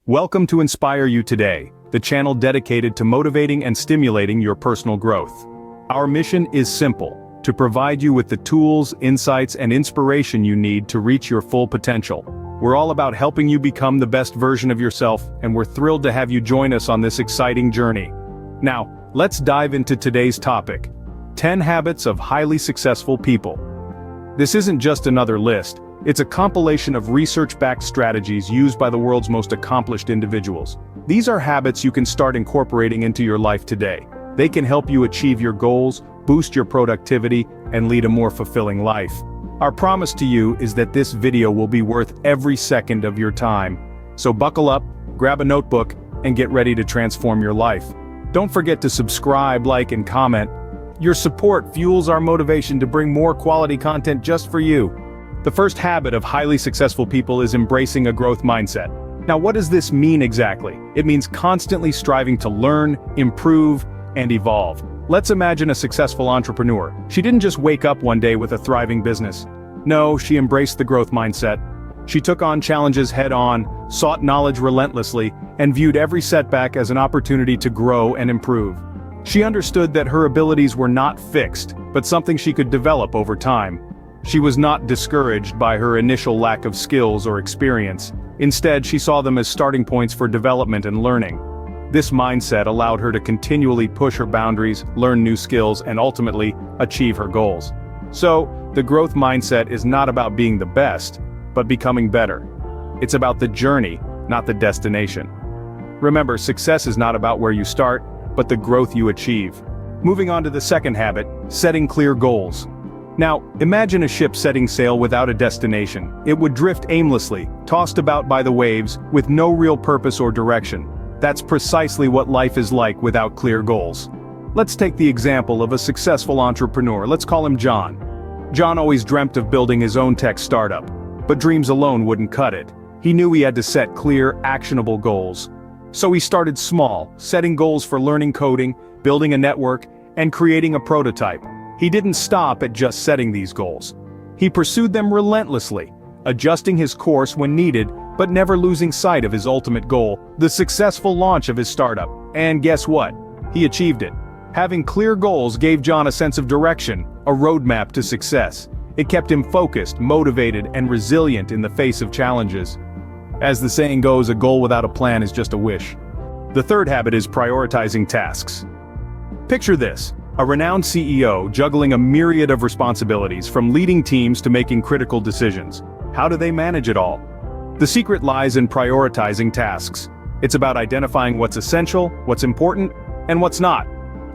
Welcome to Inspire You Today, the channel dedicated to motivating and stimulating your personal growth. Our mission is simple: to provide you with the tools, insights, and inspiration you need to reach your full potential. We're all about helping you become the best version of yourself, and we're thrilled to have you join us on this exciting journey. Now, let's dive into today's topic: 10 habits of highly successful people. This isn't just another list. It's a compilation of research-backed strategies used by the world's most accomplished individuals. These are habits you can start incorporating into your life today. They can help you achieve your goals, boost your productivity, and lead a more fulfilling life. Our promise to you is that this video will be worth every second of your time. So buckle up, grab a notebook, and get ready to transform your life. Don't forget to subscribe, like, and comment. Your support fuels our motivation to bring more quality content just for you. The first habit of highly successful people is embracing a growth mindset. Now, what does this mean exactly? It means constantly striving to learn, improve, and evolve. Let's imagine a successful entrepreneur. She didn't just wake up one day with a thriving business. No, she embraced the growth mindset. She took on challenges head-on, sought knowledge relentlessly, and viewed every setback as an opportunity to grow and improve. She understood that her abilities were not fixed, but something she could develop over time. She was not discouraged by her initial lack of skills or experience. Instead, she saw them as starting points for development and learning. This mindset allowed her to continually push her boundaries, learn new skills, and ultimately, achieve her goals. So, the growth mindset is not about being the best, but becoming better. It's about the journey, not the destination. Remember, success is not about where you start, but the growth you achieve. Moving on to the second habit, setting clear goals. Now, imagine a ship setting sail without a destination. It would drift aimlessly, tossed about by the waves, with no real purpose or direction. That's precisely what life is like without clear goals. Let's take the example of a successful entrepreneur. Let's call him John. John always dreamt of building his own tech startup, but dreams alone wouldn't cut it. He knew he had to set clear, actionable goals. So he started small, setting goals for learning coding, building a network, and creating a prototype. He didn't stop at just setting these goals. He pursued them relentlessly, adjusting his course when needed, but never losing sight of his ultimate goal, the successful launch of his startup. And guess what? He achieved it. Having clear goals gave John a sense of direction, a roadmap to success. It kept him focused, motivated, and resilient in the face of challenges. As the saying goes, a goal without a plan is just a wish. The third habit is prioritizing tasks. Picture this: a renowned CEO juggling a myriad of responsibilities, from leading teams to making critical decisions. How do they manage it all? The secret lies in prioritizing tasks. It's about identifying what's essential, what's important, and what's not.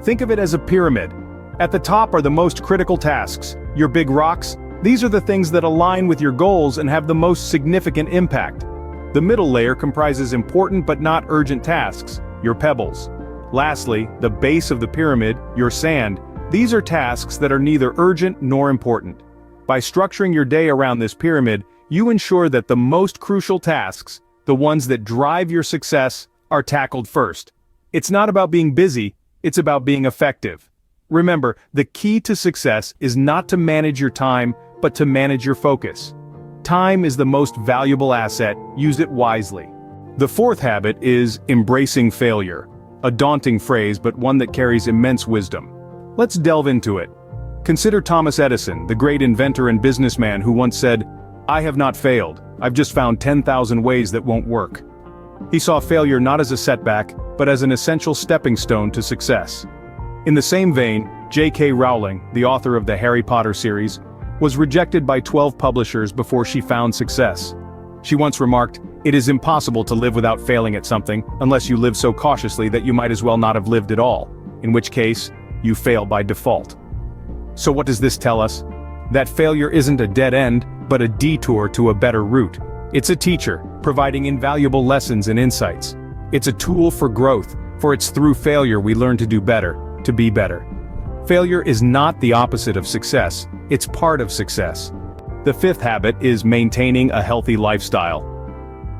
Think of it as a pyramid. At the top are the most critical tasks, your big rocks. These are the things that align with your goals and have the most significant impact. The middle layer comprises important but not urgent tasks, your pebbles. Lastly, the base of the pyramid, your sand. These are tasks that are neither urgent nor important. By structuring your day around this pyramid, you ensure that the most crucial tasks, the ones that drive your success, are tackled first. It's not about being busy, it's about being effective. Remember, the key to success is not to manage your time, but to manage your focus. Time is the most valuable asset, use it wisely. The fourth habit is embracing failure. A daunting phrase, but one that carries immense wisdom. Let's delve into it. Consider Thomas Edison, the great inventor and businessman who once said, "I have not failed, I've just found 10,000 ways that won't work." He saw failure not as a setback, but as an essential stepping stone to success. In the same vein, J.K. Rowling, the author of the Harry Potter series, was rejected by 12 publishers before she found success. She once remarked, "It is impossible to live without failing at something, unless you live so cautiously that you might as well not have lived at all, in which case, you fail by default." So what does this tell us? That failure isn't a dead end, but a detour to a better route. It's a teacher, providing invaluable lessons and insights. It's a tool for growth, for it's through failure we learn to do better, to be better. Failure is not the opposite of success, it's part of success. The fifth habit is maintaining a healthy lifestyle.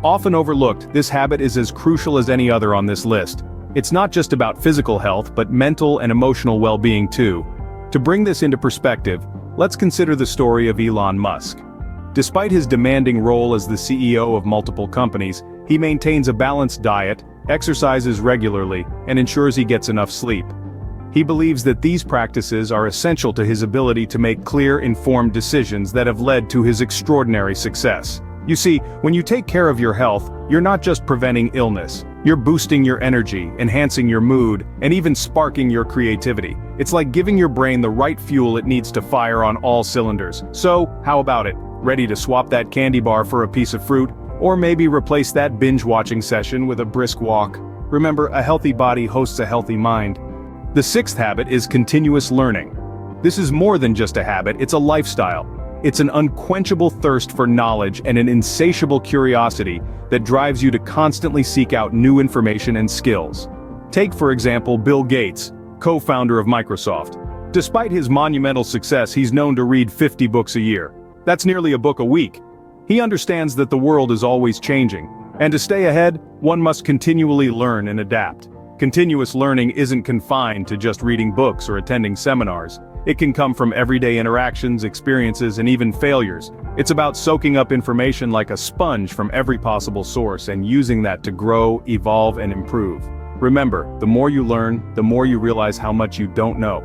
Often overlooked, this habit is as crucial as any other on this list. It's not just about physical health but mental and emotional well-being too. To bring this into perspective, let's consider the story of Elon Musk. Despite his demanding role as the CEO of multiple companies, he maintains a balanced diet, exercises regularly, and ensures he gets enough sleep. He believes that these practices are essential to his ability to make clear, informed decisions that have led to his extraordinary success. You see, when you take care of your health, you're not just preventing illness. You're boosting your energy, enhancing your mood, and even sparking your creativity. It's like giving your brain the right fuel it needs to fire on all cylinders. So, how about it? Ready to swap that candy bar for a piece of fruit? Or maybe replace that binge-watching session with a brisk walk? Remember, a healthy body hosts a healthy mind. The sixth habit is continuous learning. This is more than just a habit, it's a lifestyle. It's an unquenchable thirst for knowledge and an insatiable curiosity that drives you to constantly seek out new information and skills. Take, for example, Bill Gates, co-founder of Microsoft. Despite his monumental success, he's known to read 50 books a year. That's nearly a book a week. He understands that the world is always changing, and to stay ahead, one must continually learn and adapt. Continuous learning isn't confined to just reading books or attending seminars. It can come from everyday interactions, experiences, and even failures. It's about soaking up information like a sponge from every possible source and using that to grow, evolve, and improve. Remember, the more you learn, the more you realize how much you don't know.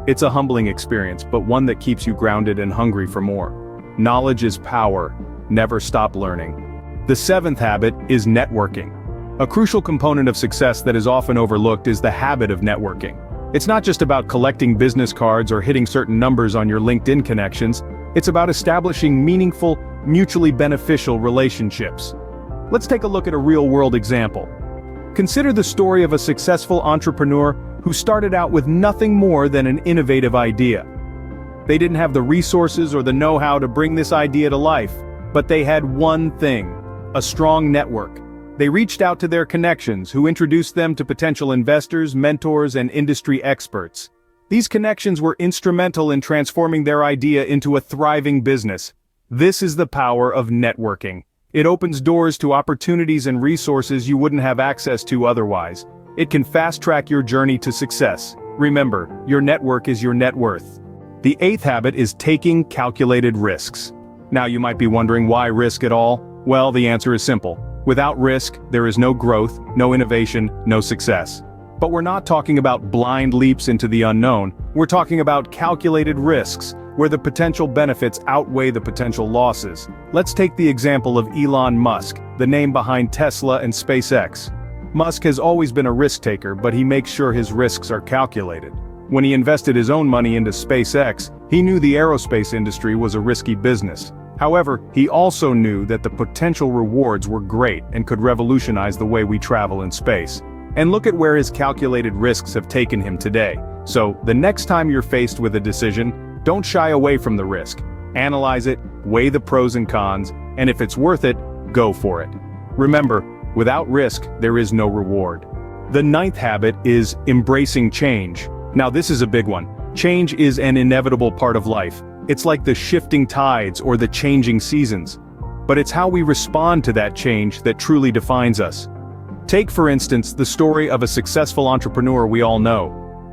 It's a humbling experience, but one that keeps you grounded and hungry for more. Knowledge is power. Never stop learning. The seventh habit is networking. A crucial component of success that is often overlooked is the habit of networking. It's not just about collecting business cards or hitting certain numbers on your LinkedIn connections, it's about establishing meaningful, mutually beneficial relationships. Let's take a look at a real-world example. Consider the story of a successful entrepreneur who started out with nothing more than an innovative idea. They didn't have the resources or the know-how to bring this idea to life, but they had one thing: a strong network. They reached out to their connections, who introduced them to potential investors, mentors, and industry experts. These connections were instrumental in transforming their idea into a thriving business. This is the power of networking. It opens doors to opportunities and resources you wouldn't have access to otherwise. It can fast-track your journey to success. Remember, your network is your net worth. The eighth habit is taking calculated risks. Now you might be wondering, why risk at all? Well, the answer is simple. Without risk, there is no growth, no innovation, no success. But we're not talking about blind leaps into the unknown. We're talking about calculated risks, where the potential benefits outweigh the potential losses. Let's take the example of Elon Musk, the name behind Tesla and SpaceX. Musk has always been a risk taker, but he makes sure his risks are calculated. When he invested his own money into SpaceX, he knew the aerospace industry was a risky business. However, he also knew that the potential rewards were great and could revolutionize the way we travel in space. And look at where his calculated risks have taken him today. So, the next time you're faced with a decision, don't shy away from the risk. Analyze it, weigh the pros and cons, and if it's worth it, go for it. Remember, without risk, there is no reward. The ninth habit is embracing change. Now this is a big one. Change is an inevitable part of life. It's like the shifting tides or the changing seasons. But it's how we respond to that change that truly defines us. Take, for instance, the story of a successful entrepreneur we all know.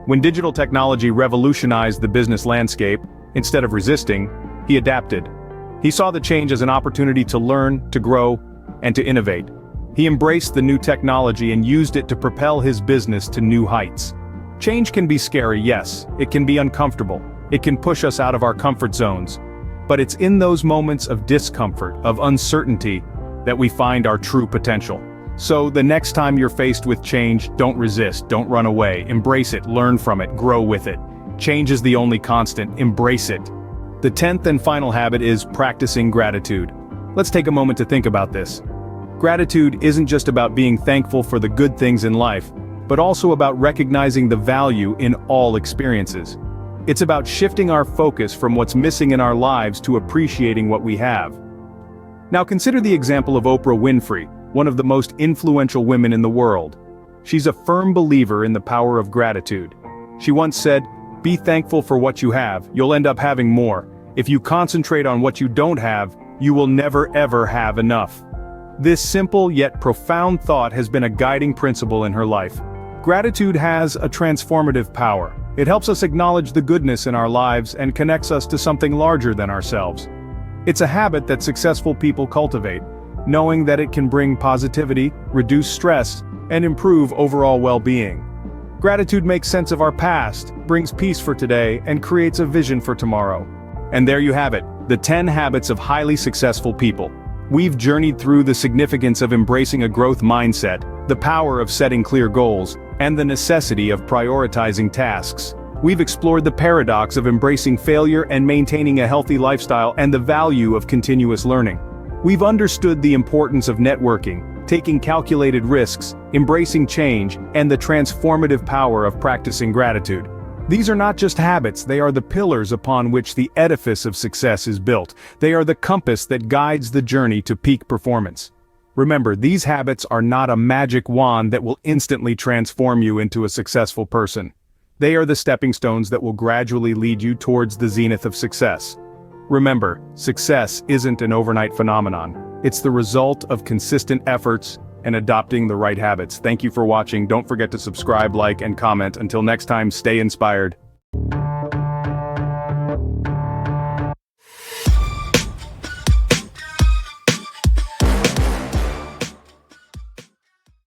When digital technology revolutionized the business landscape, instead of resisting, he adapted. He saw the change as an opportunity to learn, to grow, and to innovate. He embraced the new technology and used it to propel his business to new heights. Change can be scary, yes. It can be uncomfortable. It can push us out of our comfort zones. But it's in those moments of discomfort, of uncertainty, that we find our true potential. So the next time you're faced with change, don't resist, don't run away, embrace it, learn from it, grow with it. Change is the only constant, embrace it. The 10th and final habit is practicing gratitude. Let's take a moment to think about this. Gratitude isn't just about being thankful for the good things in life, but also about recognizing the value in all experiences. It's about shifting our focus from what's missing in our lives to appreciating what we have. Now consider the example of Oprah Winfrey, one of the most influential women in the world. She's a firm believer in the power of gratitude. She once said, "Be thankful for what you have, you'll end up having more. If you concentrate on what you don't have, you will never ever have enough." This simple yet profound thought has been a guiding principle in her life. Gratitude has a transformative power. It helps us acknowledge the goodness in our lives and connects us to something larger than ourselves. It's a habit that successful people cultivate, knowing that it can bring positivity, reduce stress, and improve overall well-being. Gratitude makes sense of our past, brings peace for today, and creates a vision for tomorrow. And there you have it, the 10 habits of highly successful people. We've journeyed through the significance of embracing a growth mindset, the power of setting clear goals, and the necessity of prioritizing tasks. We've explored the paradox of embracing failure and maintaining a healthy lifestyle and the value of continuous learning. We've understood the importance of networking, taking calculated risks, embracing change, and the transformative power of practicing gratitude. These are not just habits, they are the pillars upon which the edifice of success is built. They are the compass that guides the journey to peak performance. Remember, these habits are not a magic wand that will instantly transform you into a successful person. They are the stepping stones that will gradually lead you towards the zenith of success. Remember, success isn't an overnight phenomenon. It's the result of consistent efforts and adopting the right habits. Thank you for watching. Don't forget to subscribe, like, and comment. Until next time, stay inspired.